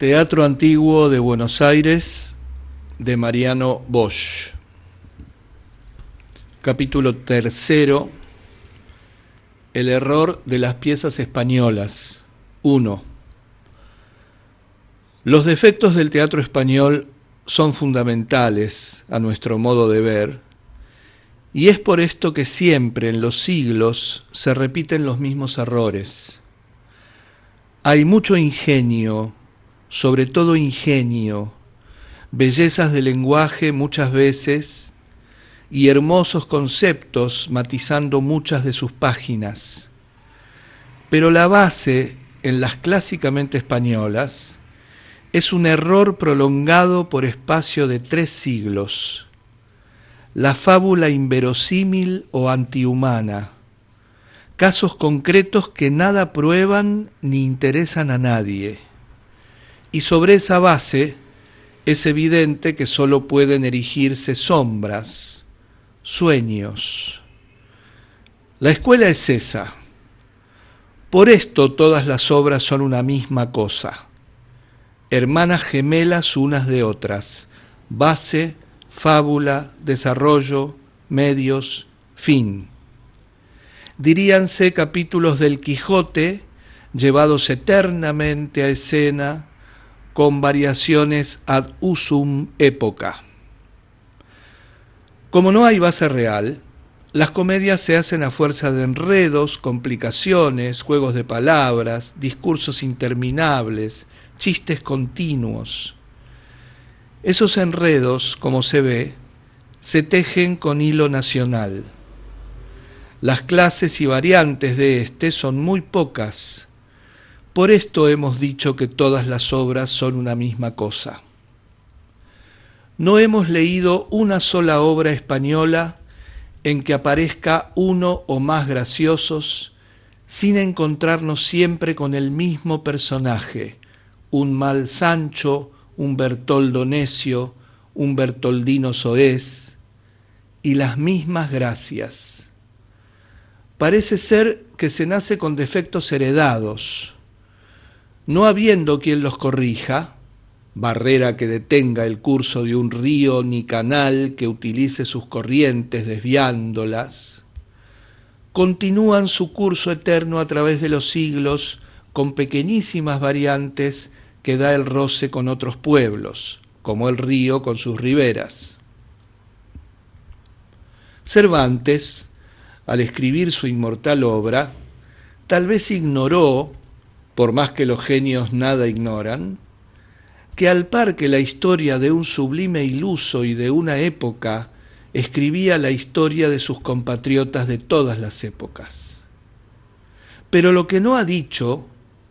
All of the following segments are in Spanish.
Teatro Antiguo de Buenos Aires, de Mariano Bosch. Capítulo 3. El error de las piezas españolas. 1. Los defectos del teatro español son fundamentales a nuestro modo de ver, y es por esto que siempre en los siglos se repiten los mismos errores. Hay mucho ingenio, sobre todo ingenio, bellezas de lenguaje muchas veces y hermosos conceptos matizando muchas de sus páginas. Pero la base en las clásicamente españolas es un error prolongado por espacio de 3 siglos. La fábula inverosímil o antihumana, casos concretos que nada prueban ni interesan a nadie. Y sobre esa base es evidente que solo pueden erigirse sombras, sueños. La escuela es esa. Por esto todas las obras son una misma cosa, hermanas gemelas unas de otras, base, fábula, desarrollo, medios, fin. Diríanse capítulos del Quijote llevados eternamente a escena con variaciones ad usum época. Como no hay base real, las comedias se hacen a fuerza de enredos, complicaciones, juegos de palabras, discursos interminables, chistes continuos. Esos enredos, como se ve, se tejen con hilo nacional. Las clases y variantes de este son muy pocas. Por esto hemos dicho que todas las obras son una misma cosa. No hemos leído una sola obra española en que aparezca uno o más graciosos sin encontrarnos siempre con el mismo personaje, un mal Sancho, un Bertoldo necio, un Bertoldino soez, y las mismas gracias. Parece ser que se nace con defectos heredados, no habiendo quien los corrija, barrera que detenga el curso de un río ni canal que utilice sus corrientes desviándolas, continúan su curso eterno a través de los siglos con pequeñísimas variantes que da el roce con otros pueblos, como el río con sus riberas. Cervantes, al escribir su inmortal obra, tal vez ignoró, por más que los genios nada ignoran, que al par que la historia de un sublime iluso y de una época escribía la historia de sus compatriotas de todas las épocas. Pero lo que no ha dicho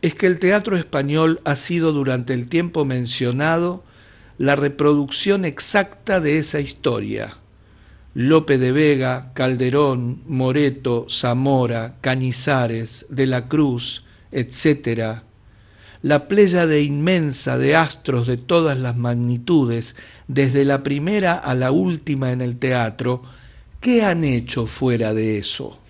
es que el teatro español ha sido durante el tiempo mencionado la reproducción exacta de esa historia. Lope de Vega, Calderón, Moreto, Zamora, Cañizares, de la Cruz, etcétera, la pléyade inmensa de astros de todas las magnitudes, desde la primera a la última en el teatro, ¿qué han hecho fuera de eso?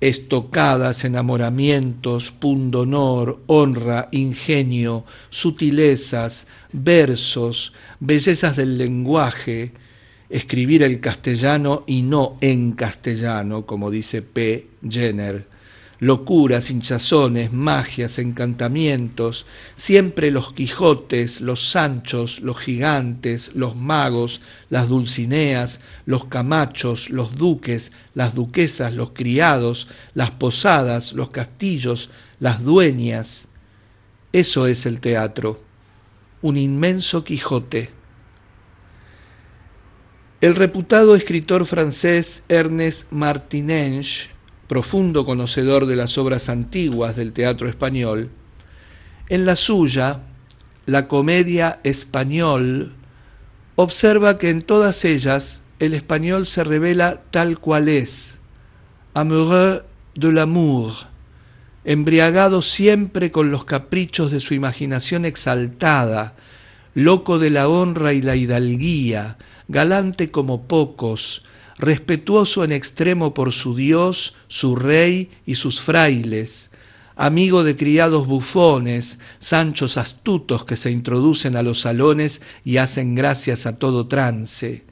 Estocadas, enamoramientos, pundonor, honra, ingenio, sutilezas, versos, bellezas del lenguaje, escribir el castellano y no en castellano, como dice P. Jenner, locuras, hinchazones, magias, encantamientos, siempre los Quijotes, los Sanchos, los gigantes, los magos, las Dulcineas, los Camachos, los duques, las duquesas, los criados, las posadas, los castillos, las dueñas. Eso es el teatro, un inmenso Quijote. El reputado escritor francés Ernest Martinenche, profundo conocedor de las obras antiguas del teatro español, en la suya, La comedia español, observa que en todas ellas el español se revela tal cual es, amoureux de l'amour, embriagado siempre con los caprichos de su imaginación exaltada, loco de la honra y la hidalguía, galante como pocos, respetuoso en extremo por su Dios, su rey y sus frailes, amigo de criados bufones, Sanchos astutos que se introducen a los salones y hacen gracias a todo trance,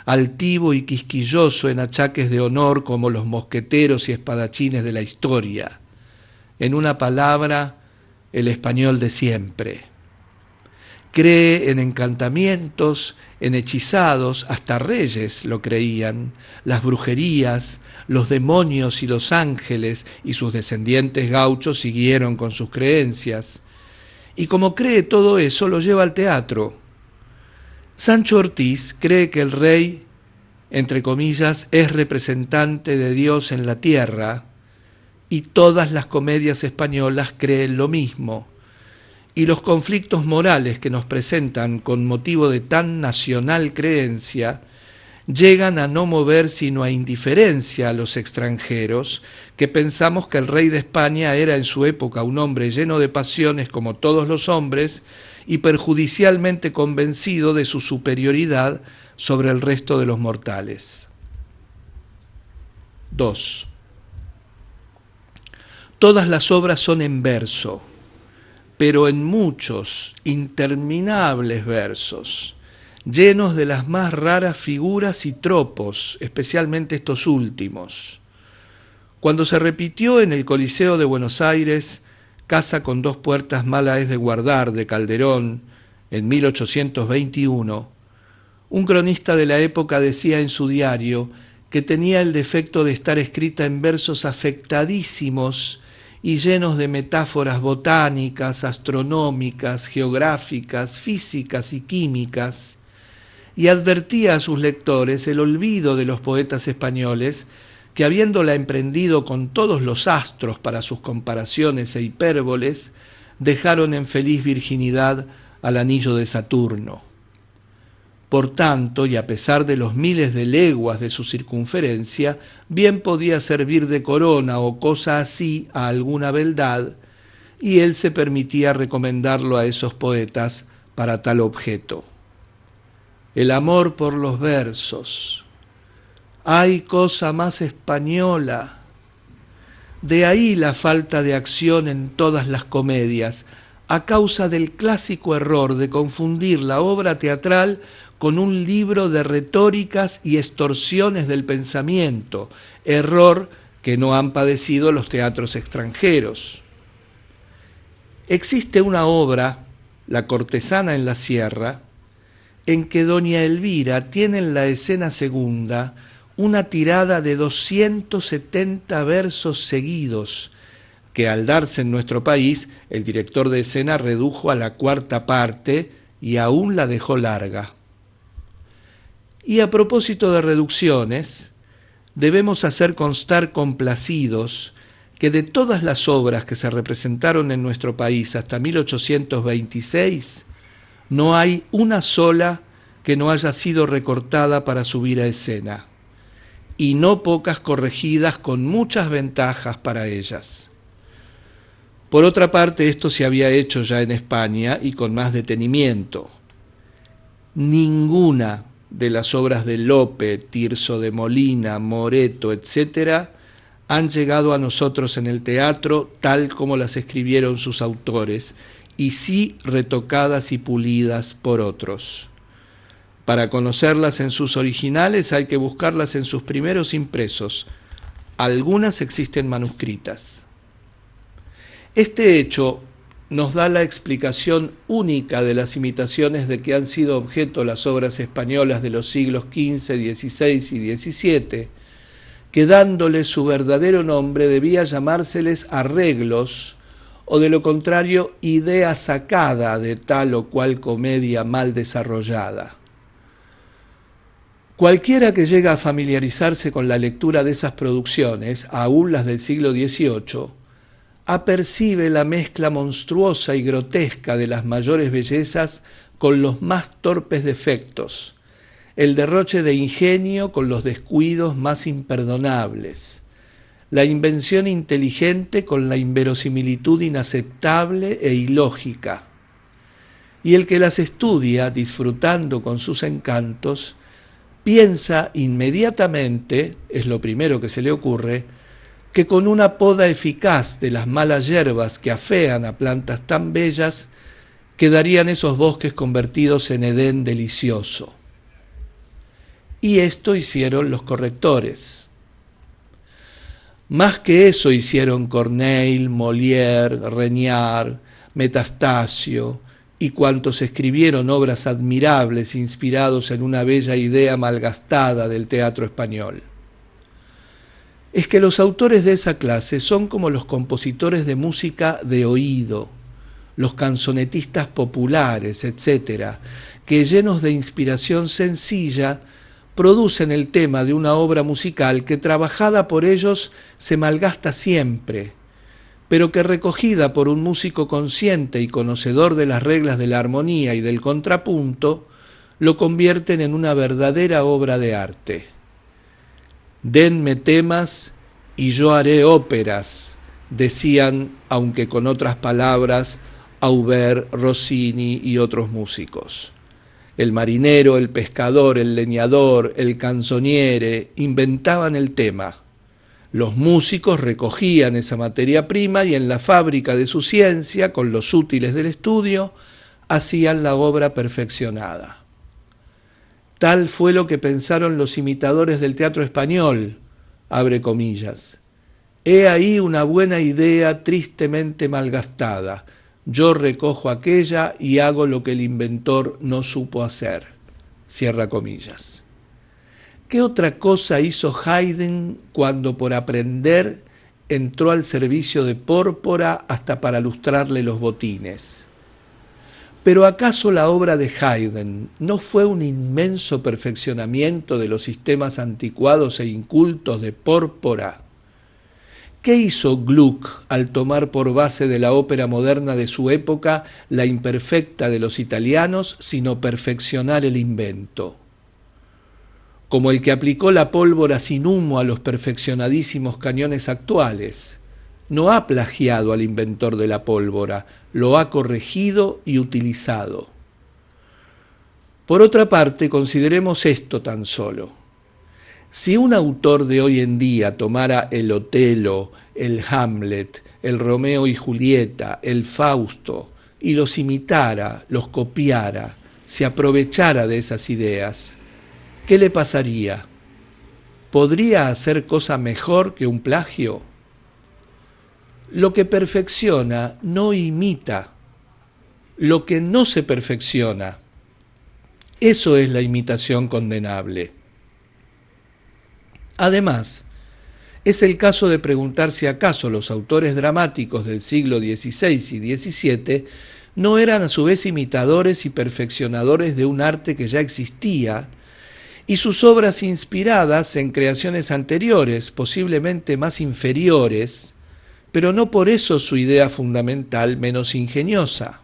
altivo y quisquilloso en achaques de honor como los mosqueteros y espadachines de la historia. En una palabra, el español de siempre. Cree en encantamientos, en hechizados, hasta reyes lo creían, las brujerías, los demonios y los ángeles, y sus descendientes gauchos siguieron con sus creencias. Y como cree todo eso, lo lleva al teatro. Sancho Ortiz cree que el rey, entre comillas, es representante de Dios en la tierra, y todas las comedias españolas creen lo mismo. Y los conflictos morales que nos presentan con motivo de tan nacional creencia llegan a no mover sino a indiferencia a los extranjeros, que pensamos que el rey de España era en su época un hombre lleno de pasiones como todos los hombres y perjudicialmente convencido de su superioridad sobre el resto de los mortales. 2. Todas las obras son en verso, pero en muchos, interminables versos, llenos de las más raras figuras y tropos, especialmente estos últimos. Cuando se repitió en el Coliseo de Buenos Aires, Casa con dos puertas mala es de guardar, de Calderón, en 1821, un cronista de la época decía en su diario que tenía el defecto de estar escrita en versos afectadísimos y llenos de metáforas botánicas, astronómicas, geográficas, físicas y químicas, y advertía a sus lectores el olvido de los poetas españoles que, habiéndola emprendido con todos los astros para sus comparaciones e hipérboles, dejaron en feliz virginidad al anillo de Saturno. Por tanto, y a pesar de los miles de leguas de su circunferencia, bien podía servir de corona o cosa así a alguna beldad, y él se permitía recomendarlo a esos poetas para tal objeto. El amor por los versos. ¿Hay cosa más española? De ahí la falta de acción en todas las comedias, a causa del clásico error de confundir la obra teatral con un libro de retóricas y extorsiones del pensamiento, error que no han padecido los teatros extranjeros. Existe una obra, La cortesana en la sierra, en que doña Elvira tiene en la escena segunda una tirada de 270 versos seguidos, que al darse en nuestro país, el director de escena redujo a la cuarta parte y aún la dejó larga. Y a propósito de reducciones, debemos hacer constar complacidos que de todas las obras que se representaron en nuestro país hasta 1826, no hay una sola que no haya sido recortada para subir a escena, y no pocas corregidas con muchas ventajas para ellas. Por otra parte, esto se había hecho ya en España y con más detenimiento. Ninguna de las obras de Lope, Tirso de Molina, Moreto, etc., han llegado a nosotros en el teatro tal como las escribieron sus autores, y sí retocadas y pulidas por otros. Para conocerlas en sus originales hay que buscarlas en sus primeros impresos. Algunas existen manuscritas. Este hecho nos da la explicación única de las imitaciones de que han sido objeto las obras españolas de los siglos XV, XVI y XVII, que dándole su verdadero nombre debía llamárseles arreglos, o de lo contrario, idea sacada de tal o cual comedia mal desarrollada. Cualquiera que llega a familiarizarse con la lectura de esas producciones, aún las del siglo XVIII, apercibe la mezcla monstruosa y grotesca de las mayores bellezas con los más torpes defectos, el derroche de ingenio con los descuidos más imperdonables, la invención inteligente con la inverosimilitud inaceptable e ilógica. Y el que las estudia, disfrutando con sus encantos, piensa inmediatamente, es lo primero que se le ocurre, que con una poda eficaz de las malas hierbas que afean a plantas tan bellas, quedarían esos bosques convertidos en Edén delicioso. Y esto hicieron los correctores. Más que eso hicieron Corneille, Molière, Regnard, Metastasio y cuantos escribieron obras admirables inspirados en una bella idea malgastada del teatro español. Es que los autores de esa clase son como los compositores de música de oído, los canzonetistas populares, etc., que llenos de inspiración sencilla producen el tema de una obra musical que trabajada por ellos se malgasta siempre, pero que recogida por un músico consciente y conocedor de las reglas de la armonía y del contrapunto, lo convierten en una verdadera obra de arte. Denme temas y yo haré óperas, decían, aunque con otras palabras, Auber, Rossini y otros músicos. El marinero, el pescador, el leñador, el canzoniere inventaban el tema. Los músicos recogían esa materia prima y en la fábrica de su ciencia, con los útiles del estudio, hacían la obra perfeccionada. Tal fue lo que pensaron los imitadores del teatro español, abre comillas. He ahí una buena idea tristemente malgastada. Yo recojo aquella y hago lo que el inventor no supo hacer. Cierra comillas. ¿Qué otra cosa hizo Haydn cuando por aprender entró al servicio de Pórpora hasta para lustrarle los botines? ¿Pero acaso la obra de Haydn no fue un inmenso perfeccionamiento de los sistemas anticuados e incultos de Pórpora? ¿Qué hizo Gluck al tomar por base de la ópera moderna de su época la imperfecta de los italianos, sino perfeccionar el invento? Como el que aplicó la pólvora sin humo a los perfeccionadísimos cañones actuales. No ha plagiado al inventor de la pólvora, lo ha corregido y utilizado. Por otra parte, consideremos esto tan solo. Si un autor de hoy en día tomara el Otelo, el Hamlet, el Romeo y Julieta, el Fausto, y los imitara, los copiara, se aprovechara de esas ideas, ¿qué le pasaría? ¿Podría hacer cosa mejor que un plagio? Lo que perfecciona no imita. Lo que no se perfecciona, eso es la imitación condenable. Además, es el caso de preguntar si acaso los autores dramáticos del siglo XVI y XVII no eran a su vez imitadores y perfeccionadores de un arte que ya existía, y sus obras inspiradas en creaciones anteriores, posiblemente más inferiores, pero no por eso su idea fundamental menos ingeniosa.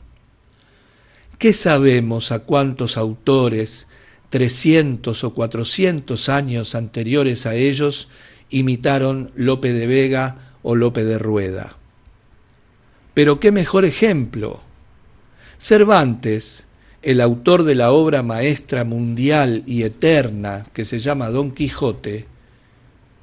¿Qué sabemos a cuántos autores 300 o 400 años anteriores a ellos imitaron Lope de Vega o Lope de Rueda? Pero qué mejor ejemplo. Cervantes, el autor de la obra maestra mundial y eterna que se llama Don Quijote,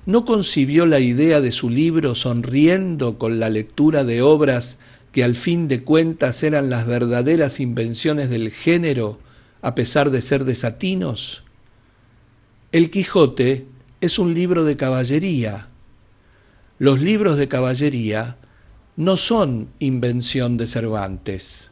¿no concibió la idea de su libro sonriendo con la lectura de obras que al fin de cuentas eran las verdaderas invenciones del género, a pesar de ser desatinos? El Quijote es un libro de caballería. Los libros de caballería no son invención de Cervantes.